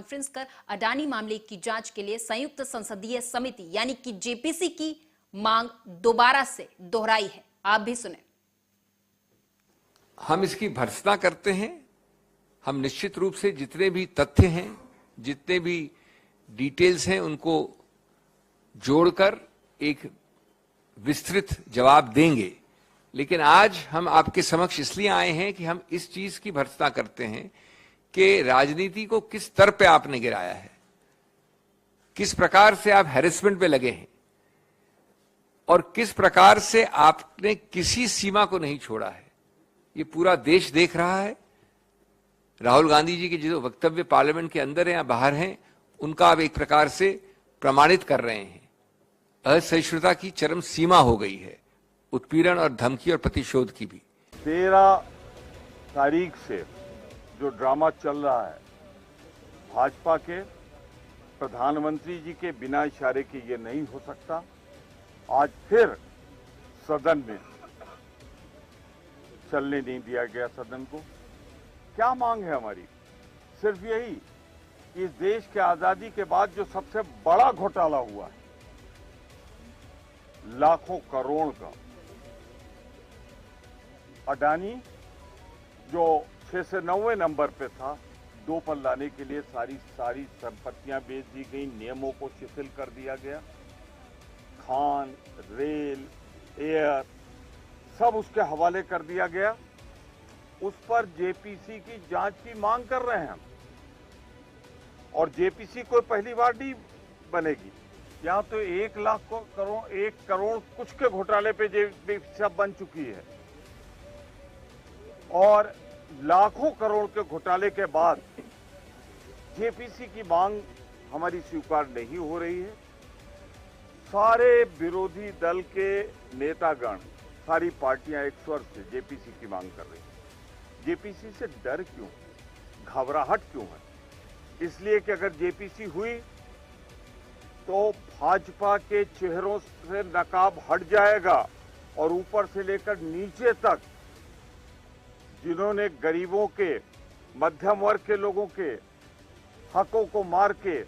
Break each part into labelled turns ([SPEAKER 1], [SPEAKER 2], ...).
[SPEAKER 1] Conference कर अडानी मामले की जांच के लिए संयुक्त संसदीय समिति यानी कि जेपीसी की मांग दोबारा से दोहराई है। आप भी सुने।
[SPEAKER 2] हम इसकी भर्त्सना करते हैं। हम निश्चित रूप से जितने भी तथ्य हैं, जितने भी डिटेल्स हैं, उनको जोड़कर एक विस्तृत जवाब देंगे। लेकिन आज हम आपके समक्ष इसलिए आए हैं कि हम इस चीज की भर्त्सना करते हैं कि राजनीति को किस स्तर पे आपने गिराया है, किस प्रकार से आप हैरेसमेंट पे लगे हैं और किस प्रकार से आपने किसी सीमा को नहीं छोड़ा है। ये पूरा देश देख रहा है। राहुल गांधी जी के जो वक्तव्य पार्लियामेंट के अंदर हैं या बाहर हैं, उनका आप एक प्रकार से प्रमाणित कर रहे हैं। असहिष्णुता की चरम सीमा हो गई है, उत्पीड़न और धमकी और प्रतिशोध की भी।
[SPEAKER 3] 13 तारीख से जो ड्रामा चल रहा है, भाजपा के प्रधानमंत्री जी के बिना इशारे के ये नहीं हो सकता। आज फिर सदन में चलने नहीं दिया गया। सदन को क्या मांग है हमारी? सिर्फ यही कि इस देश के आजादी के बाद जो सबसे बड़ा घोटाला हुआ है, लाखों करोड़ का, अडानी जो 6 से 9वें नंबर पे था, 2 पर लाने के लिए सारी संपत्तियां बेच दी गई, नियमों को शिथिल कर दिया गया। खान, रेल, एयर सब उसके हवाले कर दिया गया। उस पर जेपीसी की जांच की मांग कर रहे हैं हम। और जेपीसी कोई पहली बार नहीं बनेगी। यहां तो 1 लाख करोड़ 1 करोड़ कुछ के घोटाले पे जेपीसी सब बन चुकी है और लाखों करोड़ के घोटाले के बाद जेपीसी की मांग हमारी स्वीकार नहीं हो रही है। सारे विरोधी दल के नेतागण, सारी पार्टियां एक स्वर से जेपीसी की मांग कर रही हैं। जेपीसी से डर क्यों, घबराहट क्यों है? इसलिए कि अगर जेपीसी हुई तो भाजपा के चेहरों से नकाब हट जाएगा और ऊपर से लेकर नीचे तक जिन्होंने गरीबों के, मध्यम वर्ग के लोगों के हकों को मार के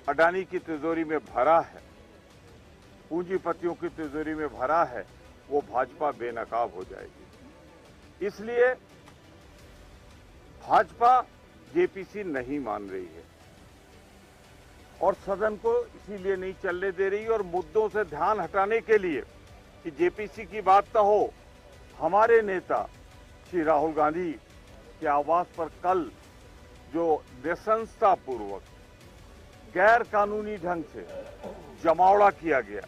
[SPEAKER 3] अडानी की तिजोरी में भरा है, पूंजीपतियों की तिजोरी में भरा है, वो भाजपा बेनकाब हो जाएगी। इसलिए भाजपा जेपीसी नहीं मान रही है और सदन को इसीलिए नहीं चलने दे रही और मुद्दों से ध्यान हटाने के लिए कि जेपीसी की बात तो हो, हमारे नेता श्री राहुल गांधी के आवास पर कल जो निसंसतापूर्वक गैर कानूनी ढंग से जमावड़ा किया गया,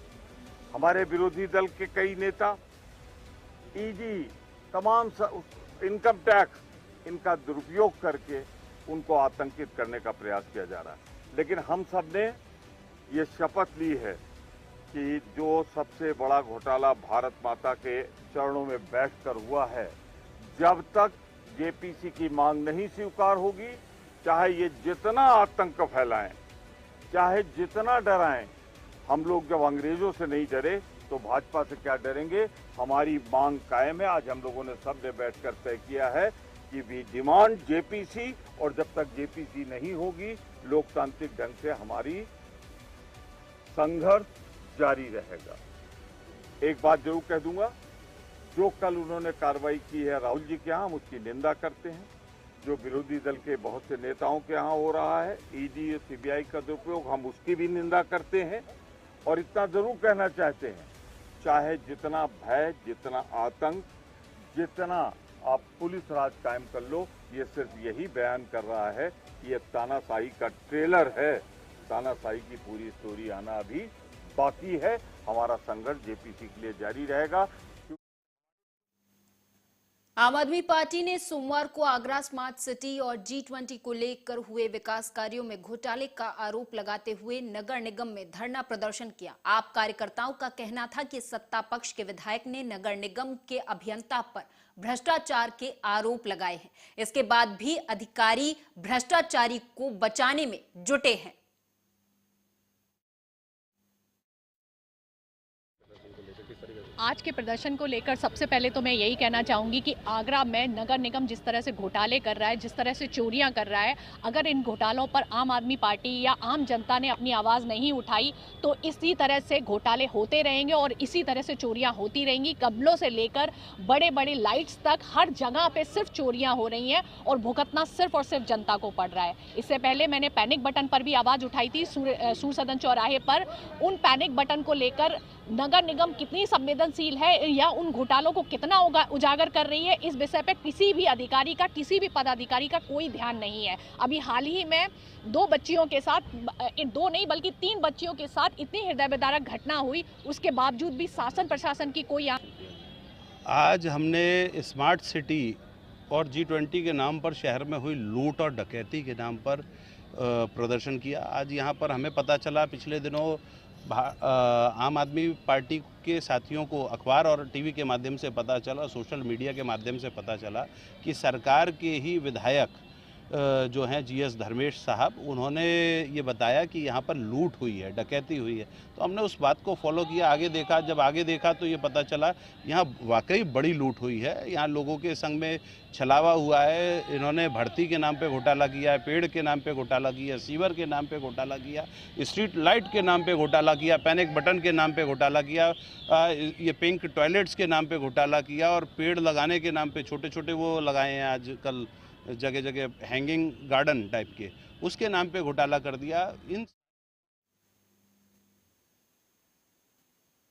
[SPEAKER 3] हमारे विरोधी दल के कई नेता, ईडी, तमाम इनकम टैक्स, इनका दुरुपयोग करके उनको आतंकित करने का प्रयास किया जा रहा है। लेकिन हम सब ने ये शपथ ली है कि जो सबसे बड़ा घोटाला भारत माता के चरणों में बैठकर हुआ है, जब तक जेपीसी की मांग नहीं स्वीकार होगी, चाहे ये जितना आतंक फैलाएं, चाहे जितना डराएं, हम लोग जब अंग्रेजों से नहीं डरे तो भाजपा से क्या डरेंगे? हमारी मांग कायम है। आज हम लोगों ने सबने बैठकर तय किया है कि वी डिमांड जेपीसी और जब तक जेपीसी नहीं होगी, लोकतांत्रिक ढंग से हमारी संघर्ष जारी रहेगा। एक बात जरूर कह दूंगा, जो कल उन्होंने कार्रवाई की है राहुल जी के यहाँ, हम उसकी निंदा करते हैं। जो विरोधी दल के बहुत से नेताओं के यहाँ हो रहा है, ईडी और सीबीआई का दुरुपयोग, हम उसकी भी निंदा करते हैं। और इतना जरूर कहना चाहते हैं, चाहे जितना भय, जितना आतंक, जितना आप पुलिस राज कायम कर लो, ये सिर्फ यही बयान कर रहा है कि ये तानाशाही का ट्रेलर है। तानाशाही की पूरी स्टोरी आना अभी बाकी है। हमारा संघर्ष जेपीसी के लिए जारी रहेगा।
[SPEAKER 1] आम आदमी पार्टी ने सोमवार को आगरा स्मार्ट सिटी और G20 को लेकर हुए विकास कार्यों में घोटाले का आरोप लगाते हुए नगर निगम में धरना प्रदर्शन किया। आप कार्यकर्ताओं का कहना था कि सत्ता पक्ष के विधायक ने नगर निगम के अभियंता पर भ्रष्टाचार के आरोप लगाए हैं। इसके बाद भी अधिकारी भ्रष्टाचारी को बचाने में जुटे हैं।
[SPEAKER 4] आज के प्रदर्शन को लेकर सबसे पहले तो मैं यही कहना चाहूँगी कि आगरा में नगर निगम जिस तरह से घोटाले कर रहा है, जिस तरह से चोरियां कर रहा है, अगर इन घोटालों पर आम आदमी पार्टी या आम जनता ने अपनी आवाज़ नहीं उठाई तो इसी तरह से घोटाले होते रहेंगे और इसी तरह से चोरियां होती रहेंगी। कबलों से लेकर बड़े बड़े लाइट्स तक हर जगह पे सिर्फ चोरियां हो रही हैं और भुगतना सिर्फ और सिर्फ जनता को पड़ रहा है। इससे पहले मैंने पैनिक बटन पर भी आवाज़ उठाई थी सूर सदन चौराहे पर। उन पैनिक बटन को लेकर नगर निगम कितनी संवेदनशील है या उन घोटालों को कितना उजागर कर रही है, इस विषय पे किसी भी अधिकारी का, किसी भी पदाधिकारी का कोई ध्यान नहीं है। अभी हाल ही में 2 बच्चियों के साथ, 2 नहीं बल्कि 3 बच्चियों के साथ इतनी हृदय विदारक घटना हुई, उसके बावजूद भी शासन प्रशासन की कोई।
[SPEAKER 5] आज हमने स्मार्ट सिटी और G20 के नाम पर शहर में हुई लूट और डकैती के नाम पर प्रदर्शन किया। आज यहाँ पर हमें पता चला, पिछले दिनों आम आदमी पार्टी के साथियों को अखबार और टीवी के माध्यम से पता चला, सोशल मीडिया के माध्यम से पता चला कि सरकार के ही विधायक जो हैं GS धर्मेश साहब, उन्होंने ये बताया कि यहाँ पर लूट हुई है, डकैती हुई है। तो हमने उस बात को फॉलो किया, आगे देखा। जब आगे देखा तो ये पता चला यहाँ वाकई बड़ी लूट हुई है। यहाँ लोगों के संग में छलावा हुआ है। इन्होंने भर्ती के नाम पे घोटाला किया है, पेड़ के नाम पे घोटाला किया, सीवर के नाम पे घोटाला किया, स्ट्रीट लाइट के नाम पे घोटाला किया, पैनिक बटन के नाम पे घोटाला किया, ये पिंक टॉयलेट्स के नाम पे घोटाला किया और पेड़ लगाने के नाम पे छोटे छोटे वो लगाए हैं आजकल जगह जगह हैंगिंग गार्डन टाइप के, उसके नाम पे घोटाला कर दिया।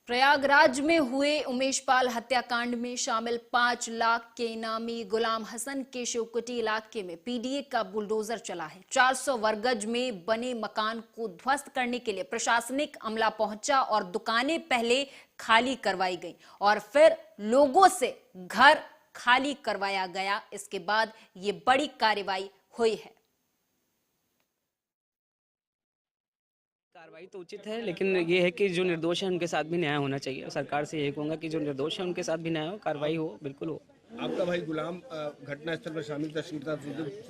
[SPEAKER 1] प्रयागराज में हुए उमेश पाल हत्याकांड में शामिल 5 लाख के इनामी गुलाम हसन के शिवकुटी इलाके में पीडीए का बुलडोजर चला है। 400 वर्गज में बने मकान को ध्वस्त करने के लिए प्रशासनिक अमला पहुंचा और दुकानें पहले खाली करवाई गई और फिर लोगों से घर खाली करवाया गया। इसके बाद ये बड़ी कार्रवाई हुई है।
[SPEAKER 6] कार्रवाई तो उचित है, लेकिन ये है कि जो निर्दोष है उनके साथ भी न्याय होना चाहिए। सरकार से यही कहूँगा कि जो निर्दोष है उनके साथ भी न्याय हो, कार्रवाई हो, बिल्कुल हो।
[SPEAKER 7] आपका भाई गुलाम घटनास्थल पर शामिल था,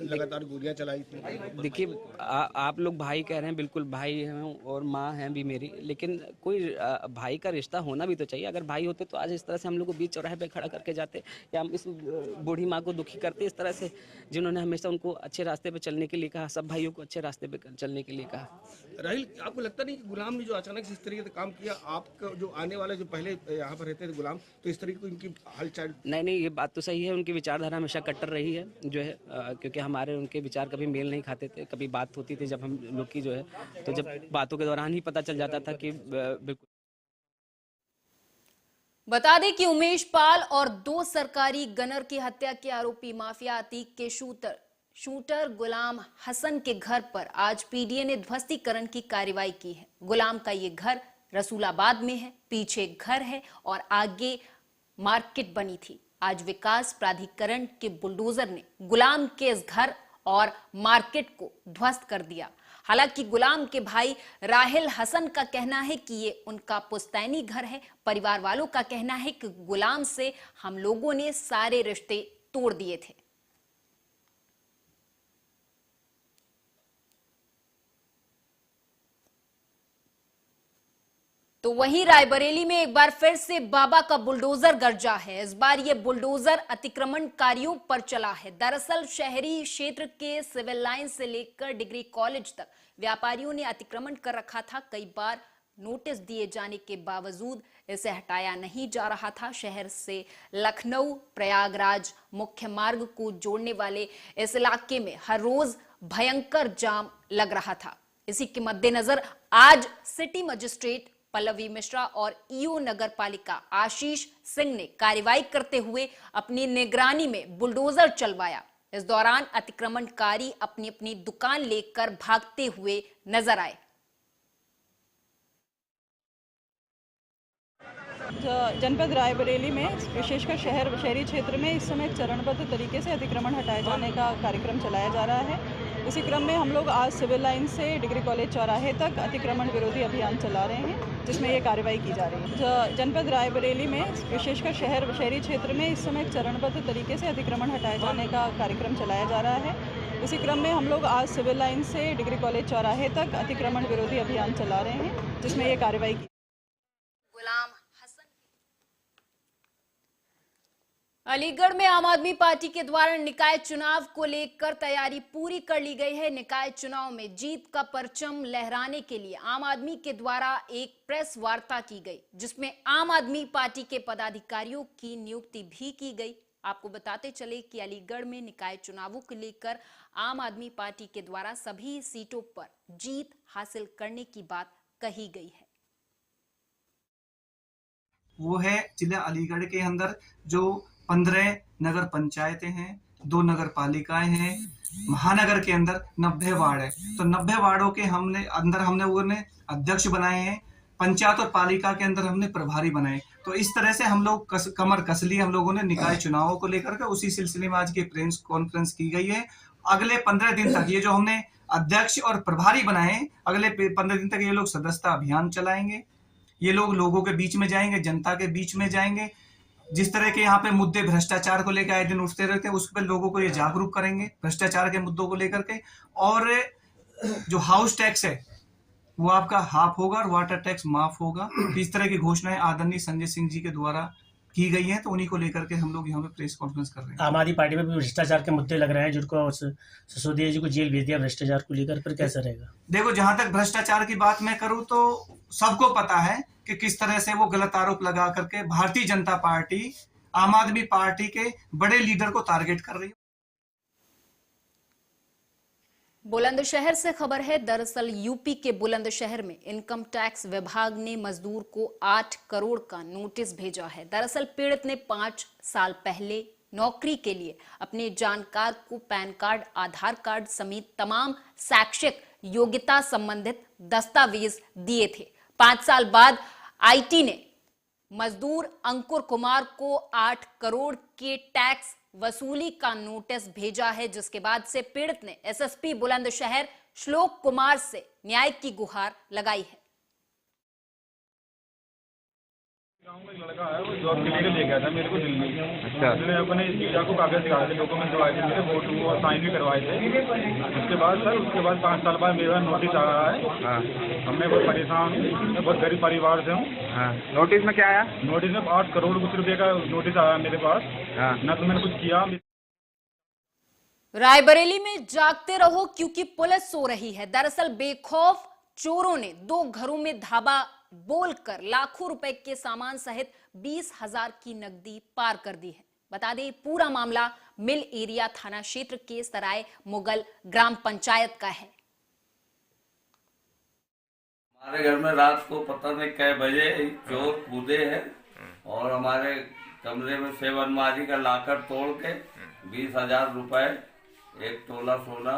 [SPEAKER 7] लगातार गोलियां चलाई थी।
[SPEAKER 6] देखिए, आप लोग भाई कह रहे हैं, बिल्कुल भाई हैं और माँ हैं भी मेरी, लेकिन कोई भाई का रिश्ता होना भी तो चाहिए। अगर भाई होते तो आज इस तरह से हम लोग को बीच चौराहे पे खड़ा करके जाते या हम इस बूढ़ी माँ को दुखी करते इस तरह से, जिन्होंने हमेशा उनको अच्छे रास्ते पे चलने के लिए कहा, सब भाइयों को अच्छे रास्ते पे चलने के लिए कहा।
[SPEAKER 7] राहिल, आपको लगता नहीं कि गुलाम ने जो अचानक से इस तरीके से काम किया, आपका जो आने वाले जो पहले यहाँ पर रहते थे गुलाम, तो इस तरीके को इनकी हलचल? नहीं,
[SPEAKER 6] ये बात तो सही है। उनकी विचारधारा हमेशा कट्टर रही है जो है, क्योंकि हमारे उनके विचार कभी मेल नहीं खाते थे। कभी बात होती थी जब हम लोग की जो है, तो जब बातों के दौरान ही पता चल जाता था कि बिल्कुल।
[SPEAKER 1] बता दें कि उमेश पाल और 2 सरकारी गनर की हत्या के आरोपी माफिया अतीक के शूटर गुलाम हसन के घर पर आज पीडीए ने ध्वस्तीकरण की कार्रवाई की है। गुलाम का ये घर रसूलाबाद में है, पीछे घर है और आगे मार्केट बनी थी। आज विकास प्राधिकरण के बुलडोजर ने गुलाम के इस घर और मार्केट को ध्वस्त कर दिया। हालांकि गुलाम के भाई राहिल हसन का कहना है कि ये उनका पुश्तैनी घर है। परिवार वालों का कहना है कि गुलाम से हम लोगों ने सारे रिश्ते तोड़ दिए थे। तो वहीं रायबरेली में एक बार फिर से बाबा का बुलडोजर गरजा है। इस बार ये बुलडोजर अतिक्रमणकारियों पर चला है। दरअसल शहरी क्षेत्र के सिविल लाइन से लेकर डिग्री कॉलेज तक व्यापारियों ने अतिक्रमण कर रखा था। कई बार नोटिस दिए जाने के बावजूद इसे हटाया नहीं जा रहा था। शहर से लखनऊ प्रयागराज मुख्य मार्ग को जोड़ने वाले इस इलाके में हर रोज भयंकर जाम लग रहा था। इसी के मद्देनजर आज सिटी मजिस्ट्रेट पल्लवी मिश्रा और ईओ नगर पालिका आशीष सिंह ने कार्रवाई करते हुए अपनी निगरानी में बुलडोजर चलवाया। इस दौरान अतिक्रमणकारी अपनी अपनी दुकान लेकर भागते हुए नजर आए।
[SPEAKER 8] जनपद रायबरेली में विशेषकर शहरी क्षेत्र में इस समय चरणबद्ध तरीके से अतिक्रमण हटाए जाने का कार्यक्रम चलाया जा रहा है। इसी क्रम में हम लोग आज सिविल लाइन से डिग्री कॉलेज चौराहे तक अतिक्रमण विरोधी अभियान चला रहे हैं, जिसमें ये कार्रवाई की जा रही है। जनपद रायबरेली में विशेषकर शहरी क्षेत्र में इस समय चरणबद्ध तरीके से अतिक्रमण हटाए जाने का कार्यक्रम चलाया जा रहा है। इसी क्रम में हम लोग आज सिविल लाइन से डिग्री कॉलेज चौराहे तक अतिक्रमण विरोधी अभियान चला रहे हैं, जिसमें ये कार्रवाई की।
[SPEAKER 1] अलीगढ़ में आम आदमी पार्टी के द्वारा निकाय चुनाव को लेकर तैयारी पूरी कर ली गई है। निकाय चुनाव में जीत का परचम लहराने के लिए आम आदमी के द्वारा एक प्रेस वार्ता की गई, जिसमें आम आदमी पार्टी के पदाधिकारियों की नियुक्ति भी की गई। आपको बताते चले कि अलीगढ़ में निकाय चुनावों को लेकर आम आदमी पार्टी के द्वारा सभी सीटों पर जीत हासिल करने की बात कही गई है।
[SPEAKER 9] वो है जिला अलीगढ़ के अंदर जो 15 नगर पंचायतें हैं, 2 नगर पालिकाएं हैं, महानगर के अंदर 90 वार्ड है। तो 90 वार्डों के हमने अध्यक्ष बनाए हैं, पंचायत और पालिका के अंदर हमने प्रभारी बनाए। तो इस तरह से हम लोग कमर कस ली हम लोगों ने निकाय चुनावों को लेकर के। उसी सिलसिले में आज की प्रेस कॉन्फ्रेंस की गई है। अगले 15 दिन तक ये जो हमने अध्यक्ष और प्रभारी बनाए, अगले 15 दिन तक ये लोग सदस्यता अभियान चलाएंगे। ये लोग लोगों के बीच में जाएंगे, जनता के बीच में जाएंगे। जिस तरह के यहाँ पे मुद्दे भ्रष्टाचार को लेकर आए दिन उठते रहते हैं, उस पर लोगों को ये जागरूक करेंगे भ्रष्टाचार के मुद्दों को लेकर के। और जो हाउस टैक्स है वो आपका हाफ होगा और वाटर टैक्स माफ होगा। इस तरह की घोषणाएं आदरणीय संजय सिंह जी के द्वारा की गई हैं, तो उन्हीं को लेकर के हम लोग यहाँ पे प्रेस कॉन्फ्रेंस कर रहे हैं।
[SPEAKER 10] आम आदमी पार्टी में भी भ्रष्टाचार के मुद्दे लग रहे हैं, जिनको सिसोदिया जी को जेल भेज दिया भ्रष्टाचार को लेकर, फिर कैसा रहेगा?
[SPEAKER 9] देखो, जहां तक भ्रष्टाचार की बात मैं करूं तो सबको पता है कि किस तरह से वो गलत आरोप लगा करके भारतीय जनता पार्टी आम आदमी पार्टी के बड़े लीडर को टारगेट कर रही है।
[SPEAKER 1] बुलंदशहर से खबर है। दरअसल यूपी के बुलंदशहर में इनकम टैक्स विभाग ने मजदूर को 8 करोड़ का नोटिस भेजा है। दरअसल पीड़ित ने 5 साल पहले नौकरी के लिए अपने जानकार को पैन कार्ड, आधार कार्ड समेत तमाम शैक्षिक योग्यता संबंधित दस्तावेज दिए थे। 5 साल बाद आईटी ने मजदूर अंकुर कुमार को 8 करोड़ के टैक्स वसूली का नोटिस भेजा है, जिसके बाद से पीड़ित ने एसएसपी बुलंदशहर श्लोक कुमार से न्याय की गुहार लगाई है।
[SPEAKER 11] गाँव में एक लड़का है, वो जॉब के लिए ले गया था मेरे को दिल्ली। अच्छा। उसने अपने वीजा को कागज दिखाए थे, डॉक्यूमेंट दिखाए थे, मेरे फोटो और साइन भी करवाए थे। उसके बाद 5 साल बाद मेरा नोटिस आ रहा है। हाँ। हमने बहुत परेशान, मैं बहुत गरीब परिवार से हूँ। हाँ। नोटिस में क्या आया? नोटिस में 8 करोड़ कुछ रुपए का नोटिस आया मेरे पास। हाँ। ना तो मैंने कुछ किया।
[SPEAKER 1] रायबरेली में जागते रहो क्योंकि पुलिस सो रही है। दरअसल बेखौफ चोरों ने 2 घरों में धाबा बोलकर लाखों रुपए के सामान सहित 20,000 की नकदी पार कर दी है। बता दें, पूरा मामला मिल एरिया थाना क्षेत्र के सराय मुगल ग्राम पंचायत का है।
[SPEAKER 12] हमारे घर में रात को पता नहीं कै बजे चोर कूदे हैं और हमारे कमरे में से अलमारी का लाकर तोड़ के 20,000 रुपए, 1 तोला सोना,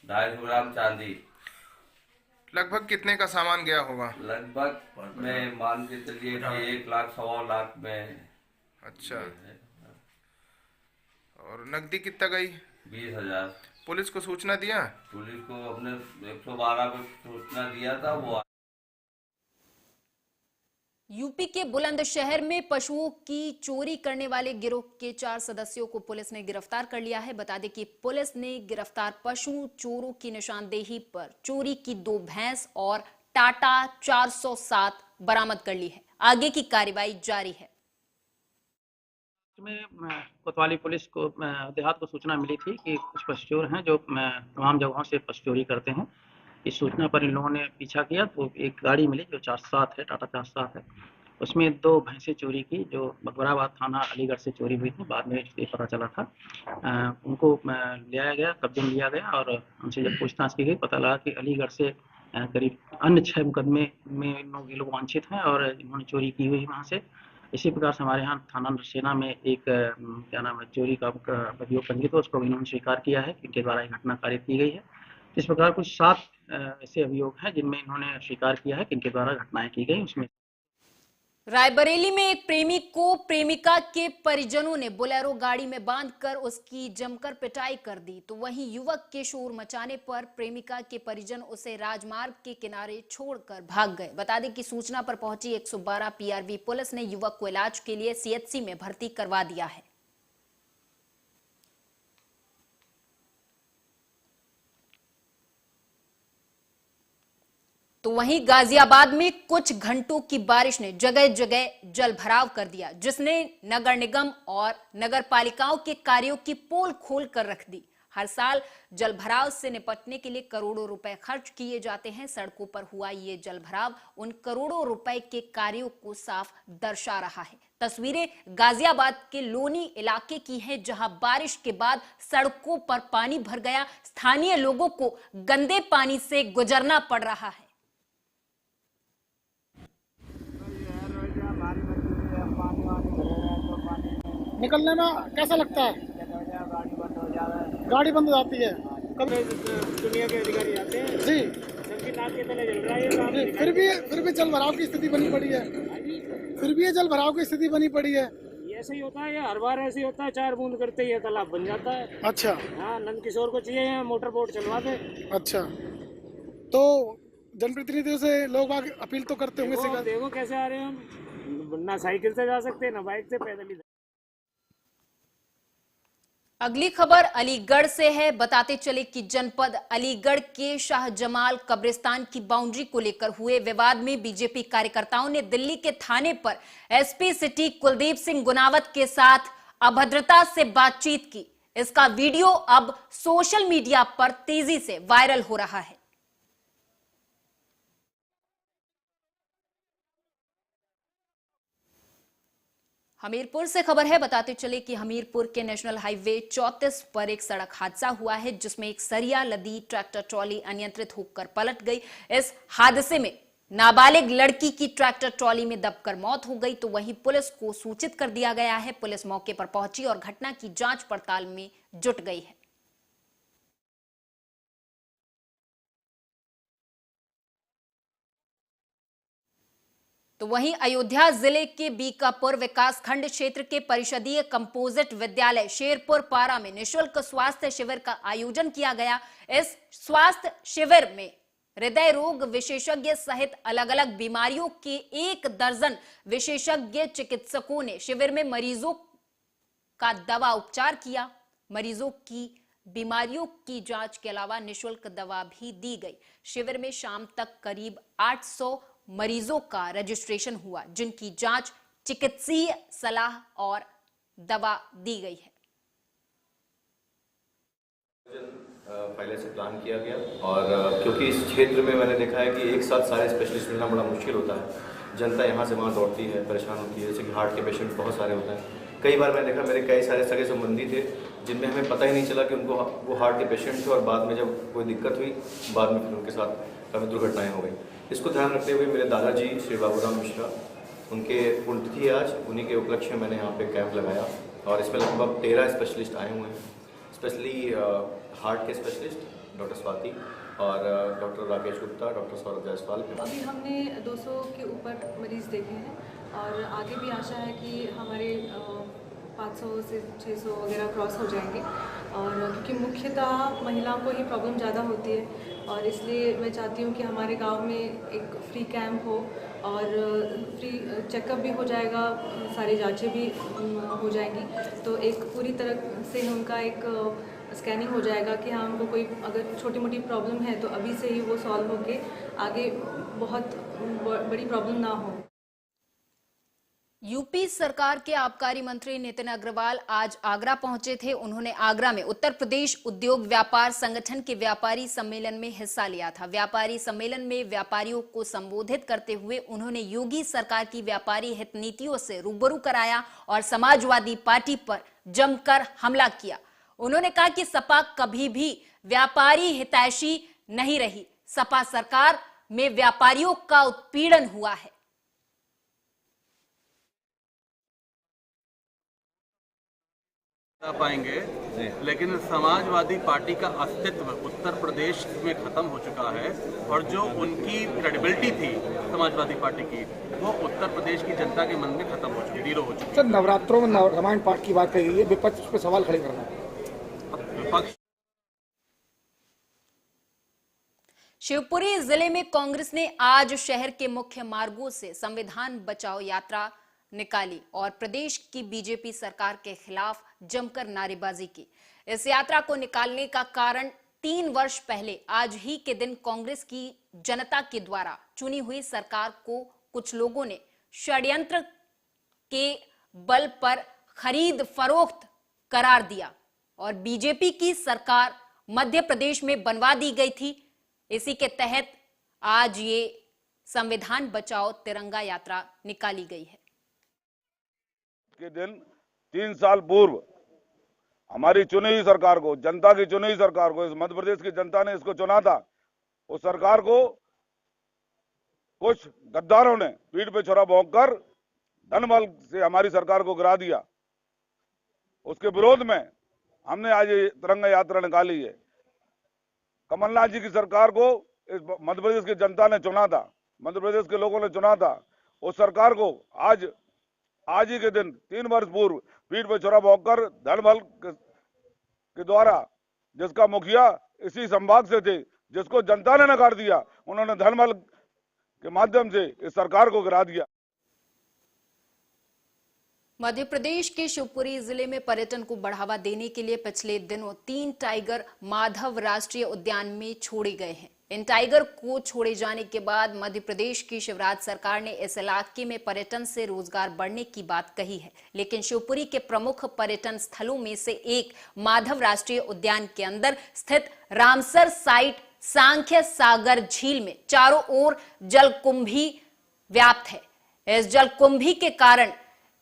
[SPEAKER 12] 250 ग्राम चांदी।
[SPEAKER 13] लगभग कितने का सामान गया होगा?
[SPEAKER 12] लगभग में मान के चलिए कि 1 लाख 1.25 लाख में।
[SPEAKER 13] अच्छा। और नकदी कितना गई?
[SPEAKER 12] 20,000।
[SPEAKER 13] पुलिस को सूचना दिया?
[SPEAKER 12] पुलिस को अपने 112 को सूचना दिया था। वो
[SPEAKER 1] यूपी के बुलंदशहर में पशुओं की चोरी करने वाले गिरोह के 4 सदस्यों को पुलिस ने गिरफ्तार कर लिया है। बता दें कि पुलिस ने गिरफ्तार पशु चोरों की निशानदेही पर चोरी की 2 भैंस और टाटा 407 बरामद कर ली है। आगे की कार्रवाई जारी है।
[SPEAKER 14] कोतवाली पुलिस को देहात को सूचना मिली थी कि कुछ पशु चोर हैं जो तमाम जगहों से पशु चोरी करते हैं। इस सूचना पर इन लोगों ने पीछा किया तो एक गाड़ी मिली जो 407 है, टाटा 407 है। उसमें 2 भैंसें चोरी की जो बकबराबाद थाना अलीगढ़ से चोरी हुई थी। बाद में ये पता चला था। उनको लिया गया, कब्जे में लिया गया और उनसे जब पूछताछ की गई पता लगा कि अलीगढ़ से करीब अन्य 6 मुकदमे में ये लोग वांछित हैं और इन्होंने चोरी की हुई वहाँ से। इसी प्रकार से हमारे यहाँ थाना नरसेना में एक चोरी का अभियोग पंजीकृत, उसको इन्होंने स्वीकार किया है कि इनके द्वारा एक घटना कारित की गई है। इस प्रकार कुछ 7 ऐसे अभियोग हैं जिनमें इन्होंने स्वीकार किया है कि इनके द्वारा घटनाएं की गई। उसमें
[SPEAKER 1] रायबरेली में एक प्रेमी को प्रेमिका के परिजनों ने बोलेरो गाड़ी में बांधकर उसकी जमकर पिटाई कर दी, तो वहीं युवक के शोर मचाने पर प्रेमिका के परिजन उसे राजमार्ग के किनारे छोड़कर भाग गए। बता दें कि सूचना पर पहुंची 112 पीआरवी पुलिस ने युवक को इलाज के लिए सीएचसी में भर्ती करवा दिया है। तो वहीं गाजियाबाद में कुछ घंटों की बारिश ने जगह जगह जल भराव कर दिया, जिसने नगर निगम और नगर पालिकाओं के कार्यों की पोल खोल कर रख दी। हर साल जल भराव से निपटने के लिए करोड़ों रुपए खर्च किए जाते हैं। सड़कों पर हुआ ये जल भराव उन करोड़ों रुपए के कार्यों को साफ दर्शा रहा है। तस्वीरें गाजियाबाद के लोनी इलाके की हैं, जहां बारिश के बाद सड़कों पर पानी भर गया। स्थानीय लोगों को गंदे पानी से गुजरना पड़ रहा है।
[SPEAKER 15] निकलने में कैसा लगता है? गाड़ी बंद हो जाती है। कभी
[SPEAKER 16] दुनिया के अधिकारी आते हैं
[SPEAKER 15] जी,
[SPEAKER 16] जबकि नाक के तले जल रहा है
[SPEAKER 15] जी, फिर भी जल भराव की स्थिति बनी पड़ी है। फिर भी ये जल भराव की स्थिति बनी पड़ी है।
[SPEAKER 16] ऐसे ही होता है, हर बार ऐसे ही होता है। 4 बूंद करते ही तालाब बन जाता है।
[SPEAKER 15] अच्छा,
[SPEAKER 16] हाँ, नंद किशोर को चाहिए मोटर बोट चलवा दे।
[SPEAKER 15] अच्छा, तो जनप्रतिनिधियों से लोग अपील तो करते होंगे।
[SPEAKER 16] देखो कैसे आ रहे हैं हम, ना साइकिल से जा सकते ना बाइक से, पैदल ही।
[SPEAKER 1] अगली खबर अलीगढ़ से है। बताते चले कि जनपद अलीगढ़ के शाहजमाल कब्रिस्तान की बाउंड्री को लेकर हुए विवाद में बीजेपी कार्यकर्ताओं ने दिल्ली के थाने पर एसपी सिटी कुलदीप सिंह गुनावत के साथ अभद्रता से बातचीत की। इसका वीडियो अब सोशल मीडिया पर तेजी से वायरल हो रहा है। हमीरपुर से खबर है। बताते चले कि हमीरपुर के नेशनल हाईवे 34 पर एक सड़क हादसा हुआ है, जिसमें एक सरिया लदी ट्रैक्टर ट्रॉली अनियंत्रित होकर पलट गई। इस हादसे में नाबालिग लड़की की ट्रैक्टर ट्रॉली में दबकर मौत हो गई। तो वहीं पुलिस को सूचित कर दिया गया है। पुलिस मौके पर पहुंची और घटना की जांच पड़ताल में जुट गई है। तो वहीं अयोध्या जिले के बीकापुर विकासखंड क्षेत्र के परिषदीय कंपोजिट विद्यालय शेरपुर पारा में निःशुल्क स्वास्थ्य शिविर का आयोजन किया गया। इस स्वास्थ्य शिविर में हृदय रोग विशेषज्ञ सहित अलग अलग बीमारियों के 1 दर्जन विशेषज्ञ चिकित्सकों ने शिविर में मरीजों का दवा उपचार किया। मरीजों की बीमारियों की जांच के अलावा निःशुल्क दवा भी दी गई। शिविर में शाम तक करीब 800 मरीजों का रजिस्ट्रेशन हुआ, जिनकी जांच, चिकित्सीय सलाह और दवा दी गई है।
[SPEAKER 17] पहले से प्लान किया गया और क्योंकि इस क्षेत्र में मैंने देखा है कि एक साथ सारे स्पेशलिस्ट मिलना बड़ा मुश्किल होता है। जनता यहाँ से वहाँ दौड़ती है, परेशान होती है। जैसे कि हार्ट के पेशेंट बहुत सारे होते हैं। कई बार मैंने देखा मेरे कई सारे सगे संबंधी थे जिनमें हमें पता ही नहीं चला कि उनको वो हार्ट के पेशेंट थे, और बाद में जब कोई दिक्कत हुई, बाद में फिर उनके साथ काफ़ी दुर्घटनाएँ हो गई। इसको ध्यान रखते हुए मेरे दादाजी श्री बाबूराम मिश्रा, उनके पुण्यतिथि आज, उन्हीं के उपलक्ष्य में मैंने यहाँ पे कैंप लगाया और इसमें लगभग 13 स्पेशलिस्ट आए हुए हैं। स्पेशली हार्ट के स्पेशलिस्ट डॉक्टर स्वाति और डॉक्टर राकेश गुप्ता, डॉक्टर सौरभ जायसवाल।
[SPEAKER 18] अभी हमने 200 के ऊपर मरीज देखे हैं और आगे भी आशा है कि हमारे 500 से 600 वगैरह क्रॉस हो जाएंगे। और क्योंकि मुख्यतः महिलाओं को ही प्रॉब्लम ज़्यादा होती है और इसलिए मैं चाहती हूँ कि हमारे गांव में एक फ्री कैंप हो और फ्री चेकअप भी हो जाएगा, सारी जांचें भी हो जाएंगी। तो एक पूरी तरह से उनका एक स्कैनिंग हो जाएगा कि हाँ, उनको कोई अगर छोटी मोटी प्रॉब्लम है तो अभी से ही वो सॉल्व होके आगे बहुत बड़ी प्रॉब्लम ना हो।
[SPEAKER 1] यूपी सरकार के आबकारी मंत्री नितिन अग्रवाल आज आगरा पहुंचे थे। उन्होंने आगरा में उत्तर प्रदेश उद्योग व्यापार संगठन के व्यापारी सम्मेलन में हिस्सा लिया था। व्यापारी सम्मेलन में व्यापारियों को संबोधित करते हुए उन्होंने योगी सरकार की व्यापारी हित नीतियों से रूबरू कराया और समाजवादी पार्टी पर जमकर हमला किया। उन्होंने कहा कि सपा कभी भी व्यापारी हितैषी नहीं रही। सपा सरकार में व्यापारियों का उत्पीड़न हुआ है।
[SPEAKER 19] पाएंगे, लेकिन समाजवादी पार्टी का अस्तित्व उत्तर प्रदेश में खत्म हो चुका है और जो उनकी क्रेडिबिलिटी थी समाजवादी पार्टी की, वो उत्तर प्रदेश की जनता के मन में खत्म हो चुकी, जीरो हो चुकी।
[SPEAKER 15] सर, नवरात्रों में रामायण पाठ की बात कही गई है, विपक्ष पे सवाल खड़े करना।
[SPEAKER 19] विपक्ष
[SPEAKER 1] शिवपुरी जिले में कांग्रेस ने आज शहर के मुख्य मार्गों से संविधान बचाओ यात्रा निकाली और प्रदेश की बीजेपी सरकार के खिलाफ जमकर नारेबाजी की। इस यात्रा को निकालने का कारण 3 वर्ष पहले आज ही के दिन कांग्रेस की जनता के द्वारा चुनी हुई सरकार को कुछ लोगों ने षड्यंत्र के बल पर खरीद फरोख्त करार दिया और बीजेपी की सरकार मध्य प्रदेश में बनवा दी गई थी। इसी के तहत आज ये संविधान बचाओ तिरंगा यात्रा निकाली गई है।
[SPEAKER 3] के दिन 3 साल पूर्व हमारी चुनी हुई सरकार को, जनता की चुनी हुई सरकार को, इस मध्य प्रदेश की जनता ने इसको चुना था, उस सरकार को कुछ गद्दारों ने पीठ पे छुरा भोंककर धनबल से हमारी सरकार को गिरा दिया। उसके विरोध में हमने आज ये तिरंगा यात्रा निकाली है। कमलनाथ जी की सरकार को इस मध्य प्रदेश की जनता ने चुना था, मध्य प्रदेश के लोगों ने चुना था। उस सरकार को आज ही के दिन 3 वर्ष पूर्व पीठ पर छुरा भोंककर धनबल के द्वारा, जिसका मुखिया इसी संभाग से थे, जिसको जनता ने नकार दिया, उन्होंने धनबल के माध्यम से इस सरकार को गिरा दिया।
[SPEAKER 1] मध्य प्रदेश के शिवपुरी जिले में पर्यटन को बढ़ावा देने के लिए पिछले दिनों 3 टाइगर माधव राष्ट्रीय उद्यान में छोड़े गए हैं। इन टाइगर को छोड़े जाने के बाद मध्य प्रदेश की शिवराज सरकार ने इस इलाके में पर्यटन से रोजगार बढ़ने की बात कही है, लेकिन शिवपुरी के प्रमुख पर्यटन स्थलों में से एक माधव राष्ट्रीय उद्यान के अंदर स्थित रामसर साइट सांख्य सागर झील में चारों ओर जलकुंभी व्याप्त है। इस जलकुंभी के कारण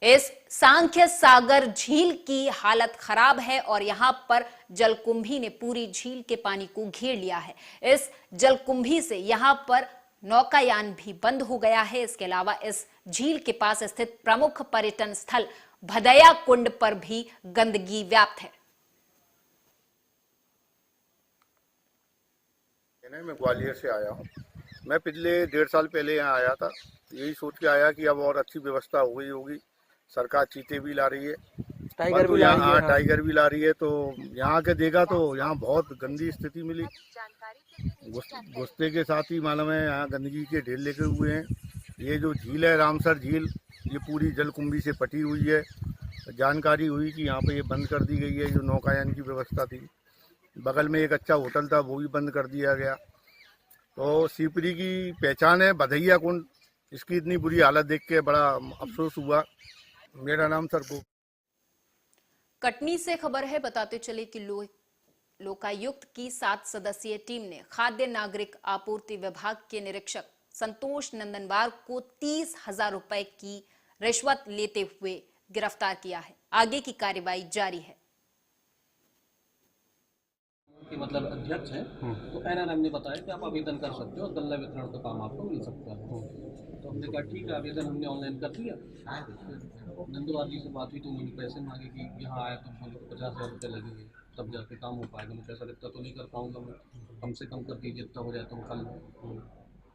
[SPEAKER 1] इस सांख्य सागर झील की हालत खराब है और यहां पर जलकुंभी ने पूरी झील के पानी को घेर लिया है। इस जलकुंभी से यहां पर नौकायान भी बंद हो गया है। इसके अलावा इस झील के पास स्थित प्रमुख पर्यटन स्थल भदैया कुंड पर भी गंदगी व्याप्त है।
[SPEAKER 20] मैं ग्वालियर से आया हूँ। मैं पिछले 1.5 साल पहले यहाँ आया था, यही सोच के आया कि अब और अच्छी व्यवस्था हो गई होगी। सरकार चीते भी ला रही है, टाइगर भी ला रही है, टाइगर भी ला रही है। तो यहाँ के देखा तो यहाँ बहुत गंदी स्थिति मिली। घुसते के साथ ही मालूम है यहाँ गंदगी के ढेर लेके हुए हैं। ये जो झील है रामसर झील, ये पूरी जलकुंभी से पटी हुई है। जानकारी हुई कि यहाँ पे ये बंद कर दी गई है। जो नौकायान की व्यवस्था थी, बगल में एक अच्छा होटल था, वो भी बंद कर दिया गया। तो शिवपुरी की पहचान है भदैया कुंड, इसकी इतनी बुरी हालत देख के बड़ा अफसोस हुआ। मेरा नाम सर
[SPEAKER 1] कटनी से खबर है। बताते चले कि लोकायुक्त की 7 सदस्यीय टीम ने खाद्य नागरिक आपूर्ति विभाग के निरीक्षक संतोष नंदनवार को 30,000 रुपए की रिश्वत लेते हुए गिरफ्तार किया है। आगे की कार्रवाई जारी है।
[SPEAKER 21] मतलब अध्यक्ष है तो एनआरएम ने बताया कि आप आवेदन कर सकते हो, गल्ला वितरण का काम आपको मिल सकता है। तो हमने कहा ठीक है, आवेदन हमने ऑनलाइन कर दिया। नंदवार जी से बात हुई तो उन्होंने पैसे मांगे कि यहाँ आया तो 50,000 रुपये लगेंगे तब जाके काम हो पाएगा। मैं पैसा इतना तो नहीं कर पाऊँगा, मैं कम से कम कर दीजिए, इतना हो जाता हूँ कल।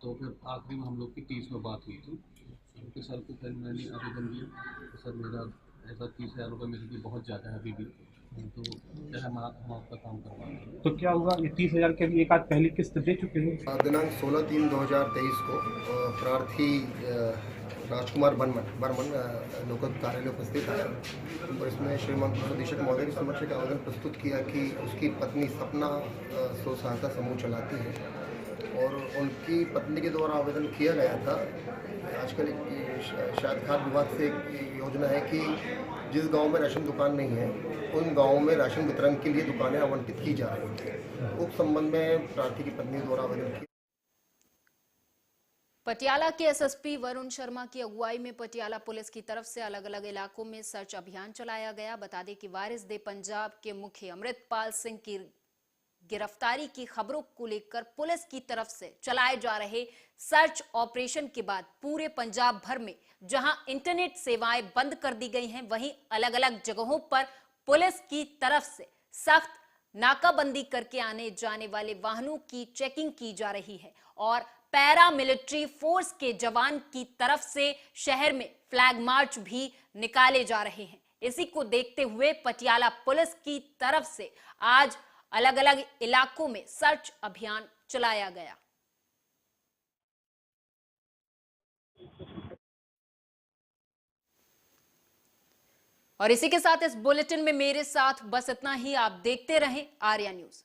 [SPEAKER 21] तो फिर आखिरी में हम लोग की 30 में बात हुई थी क्योंकि सर को फिर मैंने आवेदन दिया तो सर मेरा ऐसा 30,000 रुपये मेरे लिए बहुत ज़्यादा है अभी भी, तो क्या हम आपका काम करवा रहे हैं।
[SPEAKER 22] तो क्या होगा, 30,000 के लिए एक आध पहली किस्त दे चुके हैं।
[SPEAKER 23] दिनांक 16/3/2023 को प्रार्थी राजकुमार बर्मन लोकायुक्त कार्यालय उपस्थित आया और इसमें श्रीमान निदेशक महोदय के समक्ष एक आवेदन प्रस्तुत किया कि उसकी पत्नी सपना स्व सहायता समूह चलाती है और उनकी पत्नी के द्वारा आवेदन किया गया था। आजकल शायद खाद्य विभाग से एक योजना है कि जिस गांव में राशन दुकान नहीं है उन गांवों में राशन वितरण के लिए दुकानें आवंटित की जा रही हैं। उस संबंध में प्रार्थी की पत्नी द्वारा आवेदन किया।
[SPEAKER 1] पटियाला के एसएसपी वरुण शर्मा की अगुवाई में पटियाला पुलिस की तरफ से अलग अलग इलाकों में सर्च अभियान चलाया गया। बता दें कि वारिस दे पंजाब के मुखी अमृतपाल सिंह की गिरफ्तारी की खबरों को लेकर पुलिस की तरफ से चलाए जा रहे सर्च ऑपरेशन के बाद पूरे पंजाब भर में जहां इंटरनेट सेवाएं बंद कर दी गई हैं, वहीं अलग अलग जगहों पर पुलिस की तरफ से सख्त नाकाबंदी करके आने जाने वाले वाहनों की चेकिंग की जा रही है और पैरा मिलिट्री फोर्स के जवान की तरफ से शहर में फ्लैग मार्च भी निकाले जा रहे हैं। इसी को देखते हुए पटियाला पुलिस की तरफ से आज अलग अलग इलाकों में सर्च अभियान चलाया गया। और इसी के साथ इस बुलेटिन में मेरे साथ बस इतना ही। आप देखते रहें आर्या न्यूज।